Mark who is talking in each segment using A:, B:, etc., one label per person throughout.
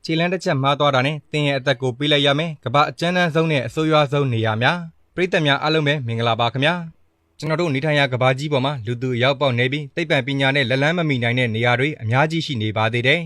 A: ခြေလမ်းတစ်ချက်မှားသွားတာနဲ့သင်ရဲ့အသက်ကိုပေးလိုက်ရမယ်ကမ္ဘာအကျဉ်းတန်းဆုံးနဲ့အဆိုးရွားဆုံးနေရာများပရိသတ်များအားလုံးပဲမင်္ဂလာပါခင်ဗျာကျွန်တော်တို့နေထိုင်ရာကမ္ဘာကြီးပေါ်မှာလူသူအရောက်ပေါက်နေပြီးသိပ္ပံပညာနဲ့လက်လန်းမမီနိုင်တဲ့နေရာတွေအများကြီးရှိနေပါသေးတယ်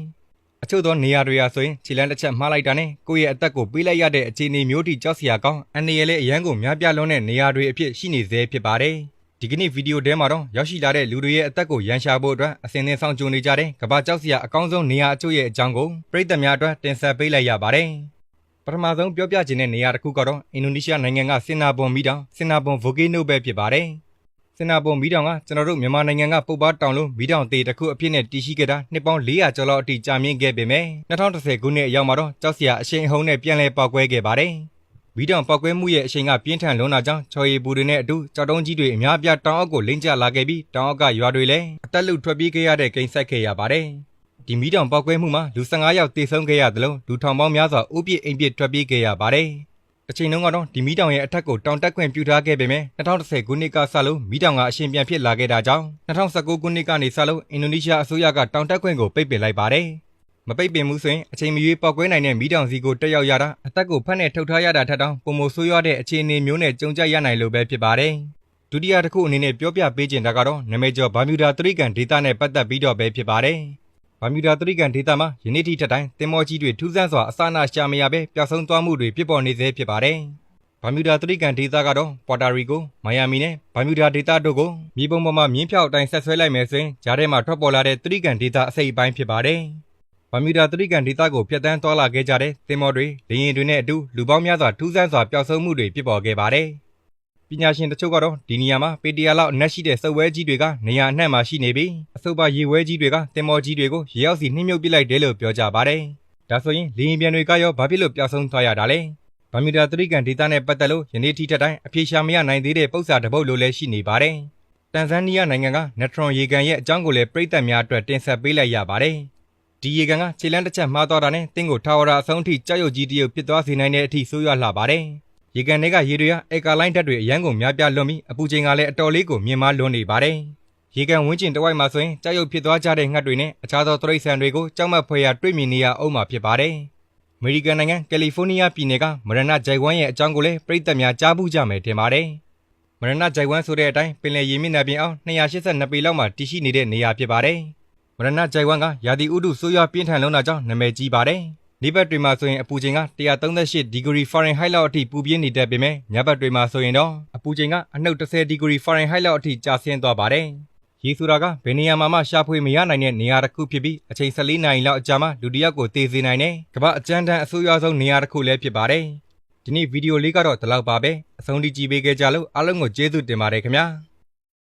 A: အချို့သောနေရာတွေဟာဆိုရင်ခြေလမ်းတစ်ချက်မှားလိုက်တာနဲ့ကိုယ့်ရဲ့အသက်ကိုပေးလိုက်ရတဲ့အခြေအနေမျိုးထိကြောက်စရာကောင်းအန္တရာယ်လည်းအရန်ကိုများပြားလွန်းတဲ့နေရာတွေအဖြစ်ရှိနေသေးဖြစ်ပါတယ်ဒီကနေ့ဗီဒီယိုထဲမှာတော့ရောက်ရှိလာတဲ့လူတွေရဲ့အသက်ကိုရန်ရှာဖို့အတွက်အစဉ်အသင်းဆောင်ကြိုနေကြတဲ့ကမ္ဘာကြောက်စရာအကောင်းဆုံးနေရာအချို့ရဲ့အကြောင်းကိုပရိသတ်များအတွက်တင်ဆက်ပေးလိုက်ရပါတယ်။ပထမဆုံးပြောပြချင်တဲ့နေရာတစ်ခုကတော့အင်ဒိုနီးရှားနိုင်ငံကစင်နာဘွန်မီတောင်စင်နာဘွန်ဗိုလ်ကေနိုပဲဖြစ်ပါတယ်။စင်နာဘွန်မီတောင်ကကျွန်တော်တို့မြန်မာနိုင်ငံကပုပ်ပါတောင်လို့မီတောင်တေတစ်ခုအဖြစ်နဲ့တည်ရှိခဲ့တာနှစ်ပေါင်း400ကျော်လောက်အထိကြာမြင့်ခဲ့ပေမဲ့2010ခုနှစ်အရောက်မှာတော့ကြောက်စရာအရှိန်အဟုန်နဲ့ပြန်လည်ပေါက်ကွဲခဲ့ပါတယ်။မီးတောင်ပောက်ကွဲမှုရဲ့အရှိန်ကပြင်းထန်လွန်းတာကြောင့်ချော်ရည်ပူတွေနဲ့အတူကြောက်တုံးကြီးတွေအများပြားတောင်အောက်ကိုလိမ့်ကျလာခဲ့ပြီးတောင်အောက်ကရွာတွေလည်းအသက်လုထွက်ပြေးခဲ့ရတဲ့ကိန်းဆက်ခဲ့ရပါတယ်။ဒီမီးတောင်ပောက်ကွဲမှုမှာလူ15ယောက်သေဆုံးခဲ့ရတယ်လို့လူထောင်ပေါင်းများစွာဥပြစ်အိမ်ပြစ်ထွက်ပြေးခဲ့ရပါတယ်။တစ်ချိန်လုံးကတော့ဒီမီးတောင်ရဲ့အထက်ကိုတောင်တက်ခွင့်ပြုထားခဲ့ပေမဲ့2010ခုနှစ်ကစလို့မီးတောင်ကအရှင်ပြန်ဖြစ်လာခဲ့တာကြောင့်2019ခုနှစ်ကနေစလို့အင်ဒိုနီးရှားအစိုးရကတောင်တက်ခွင့်ကိုပိတ်ပင်လိုက်ပါတယ်။မပိတ်ပင်မှုဆိုရင်အချိန်မရွေးပောက်ကွဲနိုင်တဲ့မီးတောင်စီကိုတက်ရောက်ရတာအသက်ကိုဖက်နဲ့ထုတ်ထားရတာထက်တောင်ပုံမဆိုးရွားတဲ့အခြေအနေမျိုးနဲ့ကြုံကြရနိုင်လို့ပဲဖြစ်ပါတယ်။ဒုတိယတစ်ခုအနေနဲ့ပြောပြပေးချင်တာကတော့နာမည်ကျော်ဘာမြူဒါသရိကန်ဒေသနဲ့ပတ်သက်ပြီးတော့ပဲဖြစ်ပါတယ်။ဘာမြူဒါသရိကန်ဒေသမှာယနေ့ထိထက်တိုင်းသင်္ဘောကြီးတွေထူးဆန်းစွာအစအနရှာမရပဲပျောက်ဆုံးသွားမှုတွေဖြစ်ပေါ်နေသေးဖြစ်ပါတယ်။ဘာမြူဒါသရိကန်ဒေသကတော့ပေါ်တာရီကိုမိုင်ယာမီနဲ့ဘာမြူဒါဒေသတို့ကိုမြေပုံပေါ်မှာမြင်းဖြောက်အတိုင်းဆက်ဆွဲလိုက်မယ်ဆိုရင်ဂျားထဲမှာထွက်ပေါ်လာတဲ့သရိကန်ဒေသအစိပ်အပိုင်းဖြစ်ပါတယ်။ဘာမြူဒါသရိကန်ဒေသကိုဖျက်ဆီးသွားလာခဲ့ကြတဲ့သင်္ဘောတွေလေယာဉ်တွေနဲ့အတူလူပေါင်းများစွာထူးဆန်းစွာပျောက်ဆုံးမှုတွေဖြစ်ပေါ်ခဲ့ပါတယ်။ပညာရှင်တချို့ကတော့ဒီနေရာမှာပေတရာလောက်အနက်ရှိတဲ့စုပ်ဝဲကြီးတွေကနေရာအနှံ့မှာရှိနေပြီးအဆိုပါရေဝဲကြီးတွေကသင်္ဘောကြီးတွေကိုရေအောက်စီနှိမ့်မြုပ်ပစ်လိုက်တယ်လို့ပြောကြပါတယ်။ဒါဆိုရင်လေယာဉ်ပြန်တွေကရောဘာဖြစ်လို့ပျောက်ဆုံးသွားရတာလဲ။ဘာမြူဒါသရိကန်ဒေသနဲ့ပတ်သက်လို့ယနေ့ထိထက်တိုင်းအပြေရှာမရနိုင်သေးတဲ့ပု္ပ္ပာတစ်ပုဒ်လိုလည်းရှိနေပါတယ်။တန်ဇန်နီးယားနိုင်ငံကနက်ထရွန်ရေကန်ရဲ့အကြောင်းကိုလည်းပြည်သက်များအတွက်တင်ဆက်ပေးလိုက်ရပါတယ်။ဒီရေကန်ကခြေလမ်းတစ်ချက်မှားသွားတာနဲ့တင်းကိုထာဝရအဆုံးထိကြောက်ရွံ့ကြီးတရုပ်ဖြစ်သွားစေနိုင်တဲ့အထိဆိုးရွားလှပါတယ်။ရေကန်တွေကရေတွေကအေကာလိုင်းဓာတ်တွေအရန်ကိုများပြားလွန်ပြီးအပူချိန်ကလည်းအတော်လေးကိုမြင့်မားလွန်းနေပါတယ်။ရေကန်ဝင်းကျင်တစ်ဝိုက်မှာဆိုရင်ကြောက်ရွံ့ဖြစ်သွားကြတဲ့ငှက်တွေနဲ့အခြားသောတိရစ္ဆာန်တွေကိုကြောက်မက်ဖွယ်ရာတွေ့မြင်နေရအောင်မှာဖြစ်ပါတယ်။အမေရိကန်နိုင်ငံကယ်လီဖိုးနီးယားပြည်နယ်ကမရဏဂျိုင်ဝမ်ရဲ့အကြောင်းကိုလည်းပြည်သက်များကြားဘူးကြမယ်ထင်ပါတယ်။မရဏဂျိုင်ဝမ်ဆိုတဲ့အတိုင်းပင်လယ်ရေမျက်နှာပြင်အောင်282ပေလောက်မှာတည်ရှိနေတဲ့နေရာဖြစ်ပါတယ်။မရဏဂျိုင်ဝမ်ကရာသီဥတုဆိုးရွားပြင်းထန်လွန်းတာကြောင့်နာမည်ကြီးပါတယ်။နေ့ဘက်တွေမှာဆိုရင်အပူချိန်က138ဒီဂရီဖာရင်ဟိုက်လောက်အထိပူပြင်းနေတတ်ပေမဲ့ညဘက်တွေမှာဆိုရင်တော့အပူချိန်ကအနှုတ်10ဒီဂရီဖာရင်ဟိုက်လောက်အထိကျဆင်းသွားပါတယ်။ရေဆိုတာကဘယ်နေရာမှာမှရှာဖွေမရနိုင်တဲ့နေရာတစ်ခုဖြစ်ပြီးအချိန်14နာရီလောက်အကြာမှလူတစ်ယောက်ကိုသေစေနိုင်တဲ့ကမ္ဘာအကျဉ်းတန်းအဆိုးရွားဆုံးနေရာတစ်ခုလည်းဖြစ်ပါတယ်။ဒီနေ့ဗီဒီယိုလေးကတော့ဒီလောက်ပါပဲ။အဆုံးထိကြည့်ပေးခဲ့ကြလို့အားလုံးကိုကျေးဇူးတင်ပါတယ်ခင်ဗျာ။